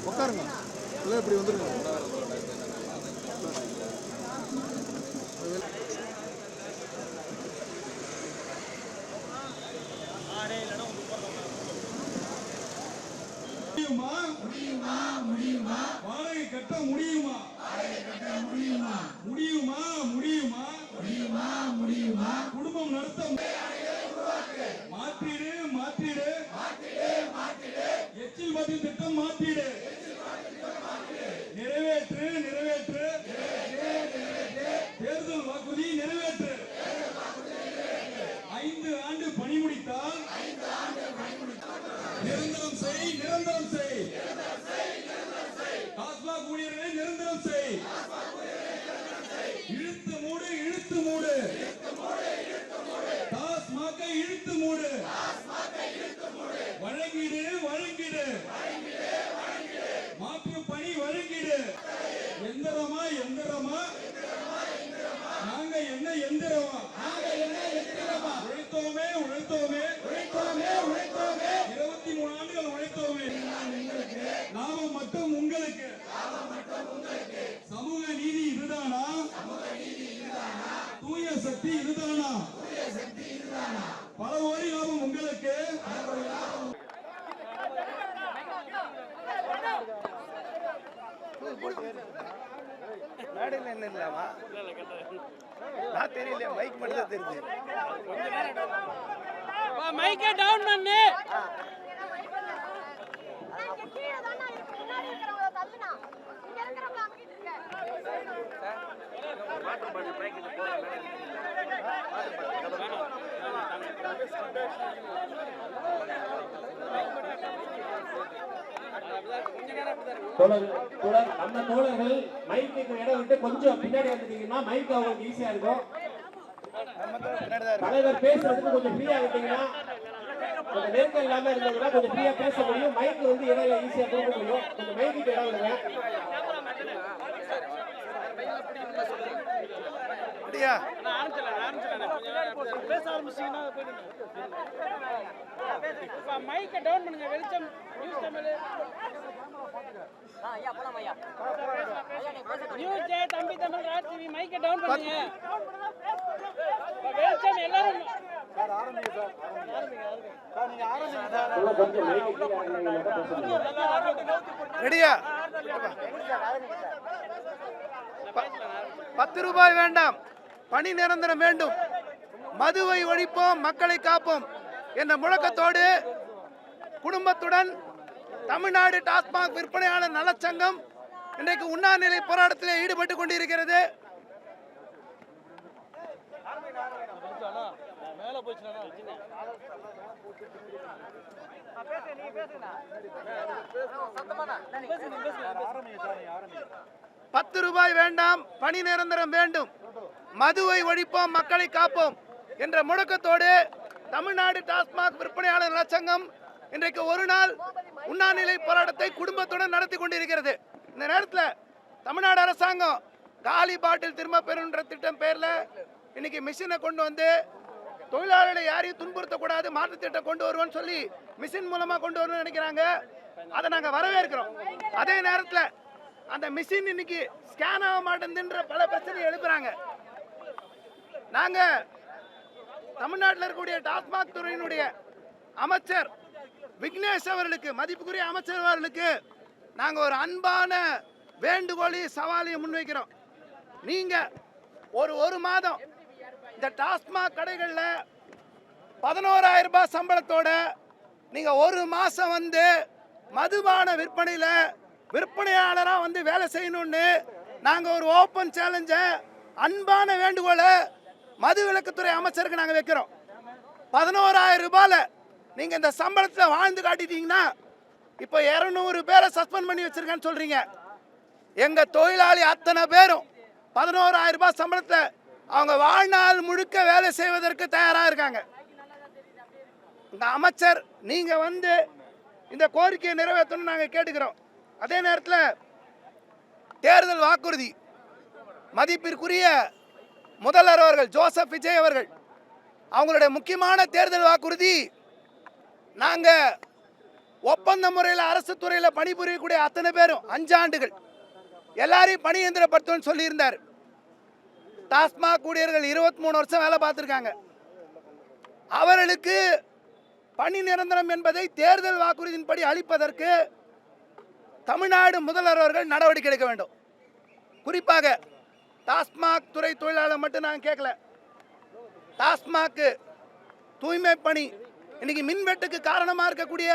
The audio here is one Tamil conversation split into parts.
உட்காருங்க இப்படி வந்துருங்க. முடியுமா வாடகை கட்ட முடியுமா முடியுமா முடியுமா முடியுமா முடியுமா குடும்பம் நடத்த மாற்றீடு மாற்றீடு எச்சில் மதி திட்டம் மாற்றீடு நிறைவேற்று நிறைவேற்று தேர்தல் வாக்குறுதி நிறைவேற்று 5 ஆண்டு பணி முடித்தால் நிரந்தரம் செய் நிரந்தரம் செய் டாஸ்மாக் ஊழியர்களை நிரந்தரம் செய் இழுத்து மூடு இழுத்து மூடு டாஸ்மாக்கை இழுத்து மூடு வழங்கிடு வழங்கிடு மாற்று பணி வழங்கிடு எந்திரமா எந்திரமா நாங்க என்ன எந்திரமா உழைத்தோமே உழைத்தோமே 23 ஆண்டுகள் உழைத்தோமே லாபம் மட்டும் உங்களுக்கு சமூக நீதி இதுதானா தூய சக்தி இதுதானா பல கோடி லாபம் உங்களுக்கு மேடையில் என்ன இல்லாமா நான் தெரியல மைக் மட்டும் தான் தெரியுது மைக்கே டவுன் பண்ணு நம்ம தோழர்கள் மைக்கு இடம் விட்டு கொஞ்சம் பின்னாடி வந்துட்டீங்கன்னா மைக் அவங்களுக்கு ஈஸியா இருக்கும். தலைவர் பேசுறதுக்கு கொஞ்சம் ஃப்ரீயா விட்டீங்கன்னா கொஞ்சம் நெருக்கம் இல்லாம இருந்ததுன்னா கொஞ்சம் ஃப்ரீயா பேச முடியும். மைக்கு வந்து இடையில ஈஸியா கொடுக்க முடியும். கொஞ்சம் மைக்கு இடம் விடுங்க. பேச ஆரம்பிச்சீங்கன்னா மைக்கை டவுன் பண்ணுங்க. வெளிச்சம் நியூஸ் தமிழ் நியூஸ் ஜே தம்பி தமிழ் ராஜ் டிவி மைக்கை டவுன் பண்ணுங்க. வெளிச்சம் எல்லாரும் ரெடியா? 10 ரூபாய் வேண்டாம், பணி நிரந்தரம் வேண்டும், மதுவை ஒழிப்போம், மக்களை காப்போம் என்ற முழக்கத்தோடு குடும்பத்துடன் தமிழ்நாடு டாஸ்மாக் விற்பனையாளர் நலச்சங்கம் இன்றைக்கு உண்ணாநிலை போராட்டத்தில் ஈடுபட்டு கொண்டிருக்கிறது. பத்து ரூபாய் வேண்டாம், பணி நிரந்தரம் வேண்டும், மதுவை ஒழிப்போம், மக்களை காப்போம் என்ற முழக்கத்தோடு தமிழ்நாடு டாஸ்மாக் விற்பனையாளர் நலச்சங்கம் இன்றைக்கு ஒரு நாள் உண்ணாநிலை போராட்டத்தை குடும்பத்துடன் நடத்தி கொண்டிருக்கிறது. இந்த நேரத்தில் தமிழ்நாடு அரசாங்கம் காலி பாட்டில் திரும்ப பெறுன்ற திட்டம் பேர்ல இன்னைக்கு மிஷினை கொண்டு வந்து தொழிலாளர்களை யாரையும் துன்புறுத்தக்கூடாது, மாற்று திட்டம் கொண்டு வருவோம்னு சொல்லி மிஷின் மூலமா கொண்டு வரணும்னு நினைக்கிறாங்க. அதை நாங்கள் வரவேற்கிறோம். அதே நேரத்தில் அந்த மிஷின் இன்னைக்கு ஸ்கேன் ஆக மாட்டேங்குதுன்ற பல பிரச்சனை எழுப்புறாங்க. நாங்கள் தமிழ்நாட்டில் இருக்கக்கூடிய டாஸ்மாக் துறையினுடைய அமைச்சர் விக்னேஷ் அவர்களுக்கு, மதிப்புக்குரிய அமைச்சர் அவர்களுக்கு நாங்கள் ஒரு அன்பான வேண்டுகோளையும் சவாலையும் முன்வைக்கிறோம். நீங்கள் ஒரு மாதம் இந்த டாஸ்மாக் கடைகளில் 11,000 ரூபாய் சம்பளத்தோட நீங்கள் ஒரு மாதம் வந்து மதுபான விற்பனையில் விற்பனையாளராக வந்து வேலை செய்யணும்னு நாங்கள் ஒரு ஓப்பன் சேலஞ்சை, அன்பான வேண்டுகோளை மதுவிலக்குத்துறை அமைச்சருக்கு நாங்கள் வைக்கிறோம். 11,000 ரூபாயில் நீங்கள் இந்த சம்பளத்தில் வாழ்ந்து காட்டிட்டீங்கன்னா இப்போ 200 பேரை சஸ்பெண்ட் பண்ணி வச்சிருக்கேன்னு சொல்கிறீங்க. எங்கள் தொழிலாளி அத்தனை பேரும் 11,000 ரூபாய் சம்பளத்தில் அவங்க வாழ்நாள் முழுக்க வேலை செய்வதற்கு தயாராக இருக்காங்க. இந்த அமைச்சர் நீங்க வந்து இந்த கோரிக்கையை நிறைவேற்றணும் நாங்கள் கேட்டுக்கிறோம். அதே நேரத்தில் தேர்தல் வாக்குறுதி மதிப்பிற்குரிய முதல்வர் அவர்கள் ஜோசப் விஜய் அவர்கள் அவங்களுடைய முக்கியமான தேர்தல் வாக்குறுதி, நாங்கள் ஒப்பந்த முறையில் அரசு துறையில் பணிபுரியக்கூடிய அத்தனை பேரும் 5 ஆண்டுகள் எல்லாரையும் பணி இயந்திரப்படுத்தணும்னு சொல்லியிருந்தார். டாஸ்மாக் ஊழியர்கள் 23 வருஷம் வேலை பார்த்துருக்காங்க. அவர்களுக்கு பணி நிரந்தரம் என்பதை தேர்தல் வாக்குறுதியின்படி அளிப்பதற்கு தமிழ்நாடு முதல்வர் அவர்கள் நடவடிக்கை எடுக்க வேண்டும். குறிப்பாக டாஸ்மாக் துறை தொழிலாளர் மட்டும் நாங்கள் கேட்கல. டாஸ்மாக் தூய்மை பணி இன்னைக்கு மின்வெட்டுக்கு காரணமாக இருக்கக்கூடிய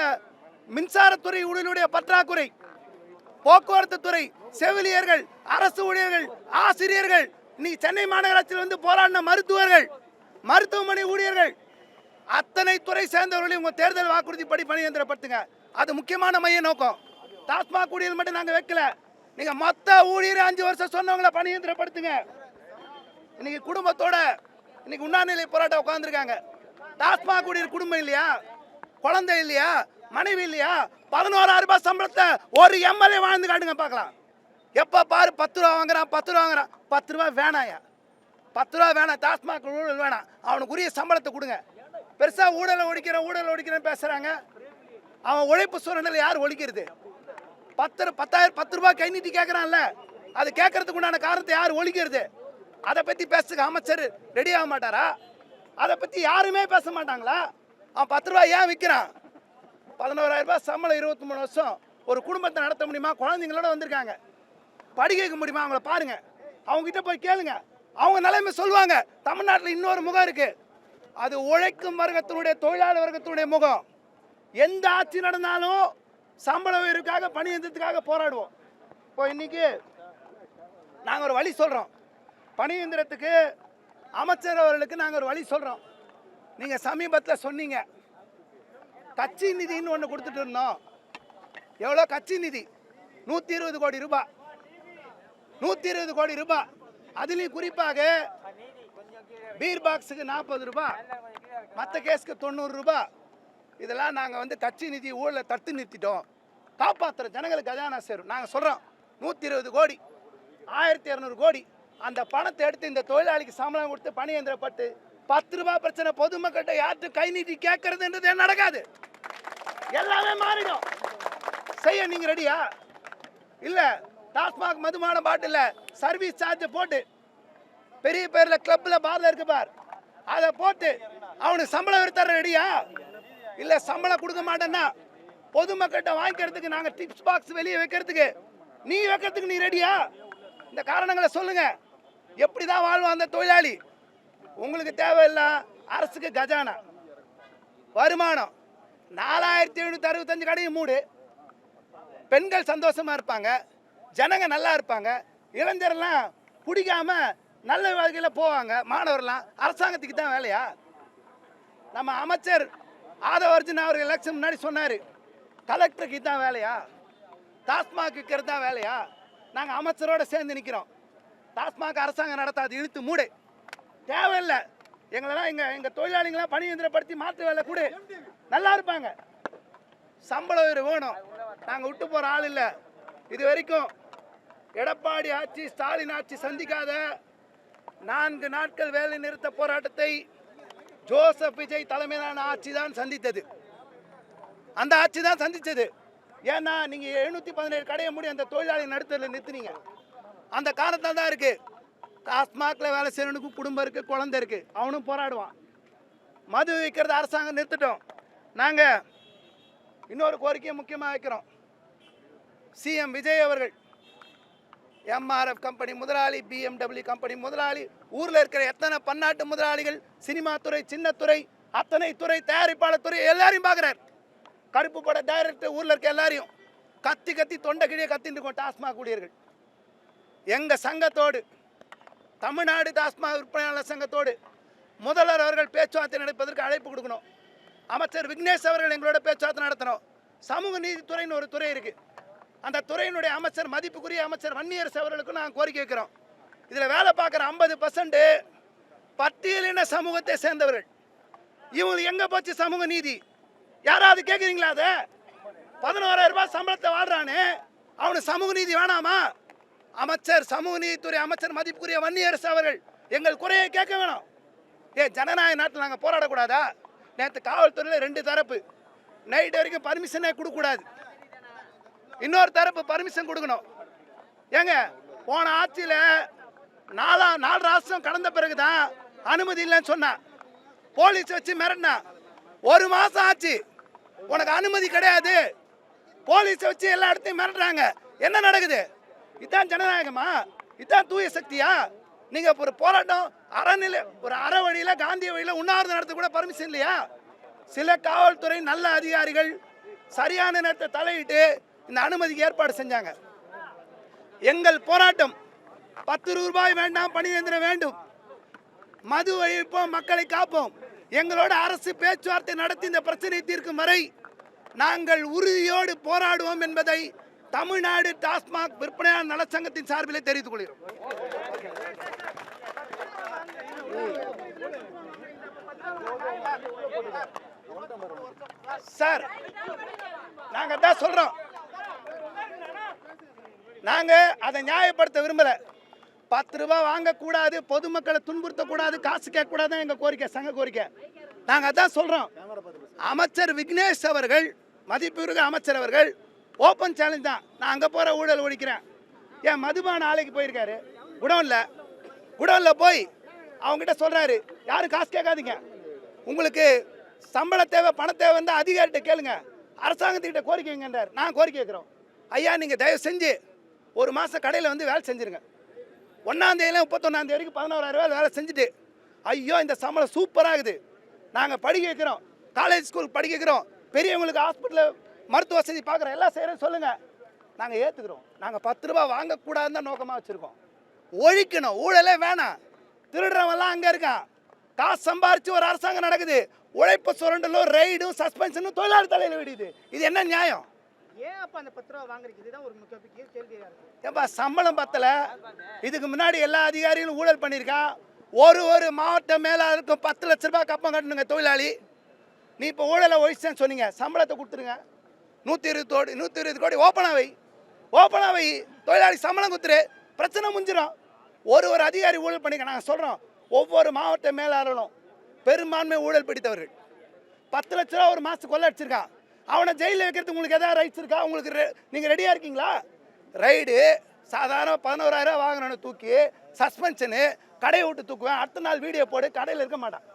மின்சாரத்துறை ஊழியர்களுடைய பற்றாக்குறை, போக்குவரத்து துறை, செவிலியர்கள், அரசு ஊழியர்கள், ஆசிரியர்கள், இன்னைக்கு சென்னை மாநகராட்சியில் வந்து போராடின மருத்துவர்கள், மருத்துவமனை ஊழியர்கள், அத்தனை துறை சேர்ந்தவர்களையும் உங்க தேர்தல் வாக்குறுதிப்படி பணி இயந்திரப்படுத்துங்க. அது முக்கியமான மைய நோக்கம். டாஸ்மாக் ஊழியர் மட்டும் நாங்கள் வைக்கல. நீங்க மொத்த ஊழியர் 5 வருஷம் சொன்னவங்களை பணி இயந்திரப்படுத்துங்க. இன்னைக்கு குடும்பத்தோட இன்னைக்கு உண்ணாநிலை போராட்டம் உட்கார்ந்துருக்காங்க. டாஸ்மாக் ஊழியர் குடும்பம் இல்லையா, குழந்தை இல்லையா, மனைவி இல்லையா? 11,000 ரூபாய் சம்பளத்தை ஒரு எம்எல்ஏ வாழ்ந்து காட்டுங்க பார்க்கலாம். எப்போ பாரு 10 ரூபா வாங்குறான், 10 ரூபா வாங்குறான். 10 ரூபா வேணாயா, 10 ரூபா வேணாம். டாஸ்மாக் ஊழல் வேணாம், அவனுக்குரிய சம்பளத்தை கொடுங்க. பெருசாக ஊழலை ஒழிக்கிறேன்னு பேசுகிறாங்க. அவன் உழைப்பு சூழ்நிலை யார் ஒழிக்கிறது? 10 ரூபாய் கை நீட்டி கேட்குறான்ல, அது கேட்கறதுக்கு உண்டான காரணத்தை யார் ஒழிக்கிறது? அதை பற்றி பேசுக அமைச்சர் ரெடி ஆக மாட்டாரா? அதை பற்றி யாருமே பேச மாட்டாங்களா? அவன் 10 ரூபாய் ஏன் விற்கிறான்? 11,000 ரூபாய் சம்பளம், 23 வருஷம் ஒரு குடும்பத்தை நடத்த முடியுமா? குழந்தைங்களோட வந்திருக்காங்க, படிக்க வைக்க முடியுமா? அவங்கள பாருங்க, அவங்ககிட்ட போய் கேளுங்க, அவங்க நிலைமை சொல்லுவாங்க. தமிழ்நாட்டில் இன்னொரு முகம் இருக்கு, அது உழைக்கும் வர்க்கத்தினுடைய தொழிலாளர் வர்க்கத்தினுடைய முகம். எந்த ஆட்சி நடந்தாலும் சம்பள உயர்வுக்காக பணி இயந்திரத்துக்காக போராடுவோம். இப்போ இன்னைக்கு நாங்கள் ஒரு வழி சொல்றோம், பணி இயந்திரத்துக்கு அமைச்சர் அவர்களுக்கு நாங்கள் ஒரு வழி சொல்றோம். நீங்க சமீபத்தில் சொன்னீங்க கட்சி நிதின்னு ஒன்று கொடுத்துட்டு இருந்தோம். எவ்வளோ கட்சி நிதி? 120 கோடி ரூபாய், 120 கோடி ரூபாய். அதுலேயும் குறிப்பாக பீர் பாக்ஸுக்கு 40 ரூபாய், மற்ற கேஸுக்கு 90 ரூபாய். இதெல்லாம் நாங்கள் வந்து கட்சி நிதி ஊழலை தடுத்து நிறுத்திட்டோம், காப்பாற்றுற ஜனங்களுக்கு கஜானா சேரும். நாங்கள் சொல்கிறோம் 120 கோடி, 1200 கோடி அந்த பணத்தை எடுத்து இந்த தொழிலாளிக்கு சம்பளம் கொடுத்து பணி இயந்திரப்பட்டு 10 ரூபாய் பிரச்சனை பொதுமக்கள்கிட்ட யார்கிட்ட கை நீட்டி கேட்கறதுன்றது நடக்காது. எல்லாமே மாறிடும். செய்ய நீங்க ரெடியா? இல்ல டாஸ்மாக் மதுமான பாட்டில் சர்வீஸ் சார்ஜ் போட்டு பெரிய பேர்ல கிளப்ல பார்ல இருக்கு பார், அதை போட்டு அவனுக்கு சம்பளம் எடுத்துற ரெடியா? இல்ல சம்பளம் கொடுக்க மாட்டேன்னா பொதுமக்கள்கிட்ட வாங்கிக்கிறதுக்கு நாங்க டிப்ஸ் பாக்ஸ் வெளியே வைக்கிறதுக்கு நீ வைக்கிறதுக்கு நீ ரெடியா? இந்த காரணங்களை சொல்லுங்க. எப்படிதான் வாழ்வான் அந்த தொழிலாளி? உங்களுக்கு தேவையில்ல அரசுக்கு கஜானா வருமானம். 4765 கடையும் மூடு, பெண்கள் சந்தோஷமா இருப்பாங்க, ஜனங்க நல்லா இருப்பாங்க, இளைஞர்லாம் பிடிக்காம நல்ல வாழ்க்கையில் போவாங்க, மாணவர்லாம். அரசாங்கத்துக்கு தான் வேலையா? நம்ம அமைச்சர் ஆதவர்ஜுன் அவர்கள் எலெக்ஷன் முன்னாடி சொன்னார், கலெக்டருக்கு தான் வேலையா? டாஸ்மாக் விற்கிறது தான் வேலையா? நாங்கள் அமைச்சரோட சேர்ந்து நிற்கிறோம். டாஸ்மாக் அரசாங்கம் நடத்தாது, இழுத்து மூடு, தேவையில்லை. எங்களெல்லாம் எங்கள் தொழிலாளிகளாம் பணி இயந்திரப்படுத்தி மாற்று வேலை கூட நல்லா இருப்பாங்க. சம்பள உயர்வு வேணும். நாங்கள் விட்டு போகிற ஆள் இல்லை. இது வரைக்கும் எடப்பாடி ஆட்சி, ஸ்டாலின் ஆட்சி சந்திக்காத 4 நாட்கள் வேலை நிறுத்த போராட்டத்தை ஜோசப் விஜய் தலைமையிலான ஆட்சி தான் சந்தித்தது. அந்த ஆட்சி தான் சந்தித்தது. ஏன்னா நீங்கள் 717 கடையை மூடி அந்த தொழிலாளி நடுத்தரில் நிறுத்தினீங்க. அந்த காரணத்தால் தான் இருக்கு. டாஸ்மாக்ல வேலை செய்யறவனுக்கு குடும்பம் இருக்கு, குழந்தை இருக்கு, அவனும் போராடுவான். மது விற்கிறது அரசாங்கம் நிறுத்திட்டோம். நாங்கள் இன்னொரு கோரிக்கையை முக்கியமாக வைக்கிறோம். சிஎம் விஜய் அவர்கள் எம்ஆர்எஃப் கம்பெனி முதலாளி, BMW கம்பெனி முதலாளி, ஊரில் இருக்கிற எத்தனை பன்னாட்டு முதலாளிகள், சினிமா துறை, சின்னத்துறை, அத்தனை துறை, தயாரிப்பாளர் துறை எல்லாரையும் பார்க்குறார். கருப்பு பட டைரக்டர், ஊரில் இருக்க எல்லாரையும் கத்தி கத்தி தொண்டை கிழியே கத்தின்னு இருக்கோம். டாஸ்மாக் ஊழியர்கள் எங்கள் சங்கத்தோடு, தமிழ்நாடு டாஸ்மாக் விற்பனையாளர் சங்கத்தோடு முதல்வர் அவர்கள் பேச்சுவார்த்தை நடப்பதற்கு அழைப்பு கொடுக்கணும். அமைச்சர் விக்னேஷ் அவர்கள் எங்களோட பேச்சுவார்த்தை நடத்தணும். சமூக நீதித்துறைன்னு ஒரு துறை இருக்குது, அந்த துறையினுடைய அமைச்சர், மதிப்புக்குரிய அமைச்சர் வன்னியரசு அவர்களுக்கும் நாங்கள் கோரிக்கை வைக்கிறோம். இதில் வேலை பார்க்குற 50% பட்டியலின சமூகத்தை சேர்ந்தவர்கள். இவங்களுக்கு எங்க போச்சு சமூக நீதி? யாராவது கேட்குறீங்களா? அதை 11,000 ரூபாய் சம்பளத்தை வாழ்றானே, அவனுக்கு சமூக நீதி வேணாமா? அமைச்சர், சமூக நீதித்துறை அமைச்சர் மதிப்புக்குரிய வன்னியரசு அவர்கள் எங்கள் குறையை கேட்க வேணும். ஜனநாயக நாட்டில் நாங்கள் போராடக்கூடாதா? நேற்று காவல்துறையில் 2 தரப்பு நைட் வரைக்கும் பர்மிஷனே கொடுக்கக்கூடாது, இன்னொரு தரப்பு பர்மிஷன் கொடுக்கணும். ஏங்க, போன ஆட்சியில் 4 ராஷ்டிரம் கடந்த பிறகுதான் அனுமதி இல்லைன்னு சொன்னா, போலீஸ் வச்சு மிரட்டினா. 1 மாசம் ஆச்சு, உனக்கு அனுமதி கிடையாது, போலீஸ் வச்சு எல்லா இடத்தையும் மிரட்டுறாங்க. என்ன நடக்குது? இதுதான் ஜனநாயகமா? இதுதான் தூய சக்தியா? நீங்க ஒரு போராட்டம் அறநிலை, ஒரு அற வழியில, காந்திய வழியில உண்ணாவிரதம் நடத்த கூட பர்மிஷன் இல்லையா? சில காவல்துறை நல்ல அதிகாரிகள் சரியான நேரத்தை தலையிட்டு இந்த அனுமதிக்கு ஏற்பாடு செஞ்சாங்க. எங்கள் போராட்டம் 10 ரூபாய் வேண்டாம், பணி இயந்திரம் வேண்டும், மது ஒழிப்போம், மக்களை காப்போம். எங்களோட அரசு பேச்சுவார்த்தை நடத்தி இந்த பிரச்சனை தீர்க்கும் வரை நாங்கள் உறுதியோடு போராடுவோம் என்பதை தமிழ்நாடு டாஸ்மாக் விற்பனையாளர் நலச்சங்கத்தின் சார்பிலே தெரிவித்துக் கொள்கிறோம். சார், நாங்க தான் சொல்றோம், நாங்க அதை நியாயப்படுத்த விரும்பல. 10 ரூபாய் வாங்கக்கூடாது, பொதுமக்களை துன்புறுத்தக்கூடாது, காசு கேட்கக்கூடாது எங்க கோரிக்கை, சங்க கோரிக்கை. நாங்க அதான் சொல்றோம். அமைச்சர் விக்னேஷ் அவர்கள், மதிப்புமிகு அமைச்சர் அவர்கள் ஓப்பன் சேலஞ்ச் தான், நான் அங்க போற ஊழல் ஒழிக்கிறேன். ஏன் மதுபான ஆலைக்கு போயிருக்காரு, குடோன்ல போய் அவங்ககிட்ட சொல்றாரு, யாரும் காசு கேட்காதீங்க, உங்களுக்கு சம்பள தேவை, பண தேவை வந்து அதிகாரிகிட்ட கேளுங்க, அரசாங்கத்துக்கிட்ட கோரிக்கை வைங்கன்றார். நான் கோரிக்கை வைக்கிறோம், ஐயா நீங்க தயவு செஞ்சு 1 மாசம் கடையில் வந்து வேலை செஞ்சிருங்க. 1ஆம் தேதியில 31ஆம் தேதி வரைக்கும் 11,000 ரூபாய் வேலை செஞ்சுட்டு, ஐயோ இந்த சம்பளம் சூப்பராகுது, நாங்கள் படிக்க வைக்கிறோம், காலேஜ் ஸ்கூல் படிக்க வைக்கிறோம், பெரியவங்களுக்கு ஹாஸ்பிட்டலில் மருத்துவ வசதி பார்க்குறோம், எல்லாம் செய்கிறேன்னு சொல்லுங்கள், நாங்கள் ஏற்றுக்கிறோம். நாங்கள் 10 ரூபாய் வாங்கக்கூடாதுன்னு தான் நோக்கமாக வச்சுருக்கோம். ஒழிக்கணும், ஊழலே வேணாம். திருடுறவெல்லாம் அங்கே இருக்கான், காசு சம்பாரிச்சு ஒரு அரசாங்கம் நடக்குது, உழைப்பு சுரண்டலும் ரைடும் சஸ்பென்ஷனும் தொழிலாளர் தலையில் விடுது. இது என்ன நியாயம்? ஏன் அப்ப அந்த 10 ரூபாய் வாங்குறீங்க? இதுதான் ஒரு முக்கிய கேள்வியா இருக்கு. ஏப்பா சம்பளம் பத்தல, இதுக்கு முன்னாடி எல்லா அதிகாரிகளும் ஊழல் பண்ணியிருக்கான். ஒரு மாவட்ட மேலாளருக்கும் 10 லட்ச ரூபாய் கப்பம் கட்டணுங்க தொழிலாளி. நீ இப்போ ஊழலை ஒழிச்சேன்னு சொன்னீங்க, சம்பளத்தை கொடுத்துருங்க, 120 கோடி ஓப்பனாக வை, தொழிலாளி சம்பளம் கொடுத்துரு, பிரச்சனை முடிஞ்சிடும். ஒரு அதிகாரி ஊழல் பண்ணிக்க. நாங்கள் சொல்கிறோம், ஒவ்வொரு மாவட்ட மேலாளரும் பெரும்பான்மை ஊழல் பிடித்தவர்கள். 10 லட்ச ரூபா ஒரு மாதத்துக்கு கொள்ள அடிச்சிருக்கான். அவனை ஜெயிலில் வைக்கிறதுக்கு உங்களுக்கு எதாவது ரைட்ஸ் இருக்கா? உங்களுக்கு நீங்கள் ரெடியாக இருக்கீங்களா? ரைடு சாதாரண 11,000 ரூபா வாங்கினவனை தூக்கி சஸ்பென்ஷனு, கடையை விட்டு தூக்குவேன், அடுத்த நாள் வீடியோ போடு, கடையில் இருக்க மாட்டான்.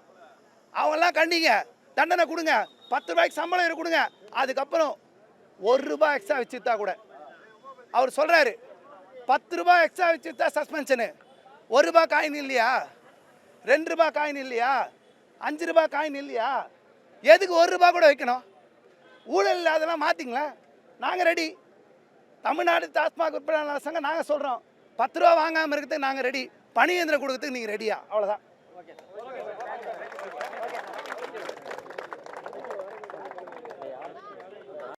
அவங்கெல்லாம் கண்டிங்க, தண்டனை கொடுங்க, 10 ரூபாய்க்கு சம்பளம் கொடுங்க. அதுக்கப்புறம் 1 ரூபாய் எக்ஸ்ட்ரா வச்சுட்டா கூட அவர் சொல்கிறாரு, 10 ரூபாய் எக்ஸ்ட்ரா வச்சுட்டா சஸ்பென்ஷனு, 1 ரூபாய் காயின் இல்லையா, 2 ரூபாய் காயின் இல்லையா, 5 ரூபாய் காயின் இல்லையா, எதுக்கு 1 ரூபாய் கூட வைக்கணும்? ஊழல் இல்லாதெல்லாம் மாற்றிங்களா? நாங்கள் ரெடி. தமிழ்நாடு டாஸ்மாக் விற்பனையாளர் சங்கம் நாங்கள் சொல்கிறோம், 10 ரூபா வாங்காமல் இருக்கிறதுக்கு நாங்கள் ரெடி, பணி இயந்திரம் கொடுக்கறதுக்கு நீங்கள் ரெடியா? அவ்வளோதான். ஓகே.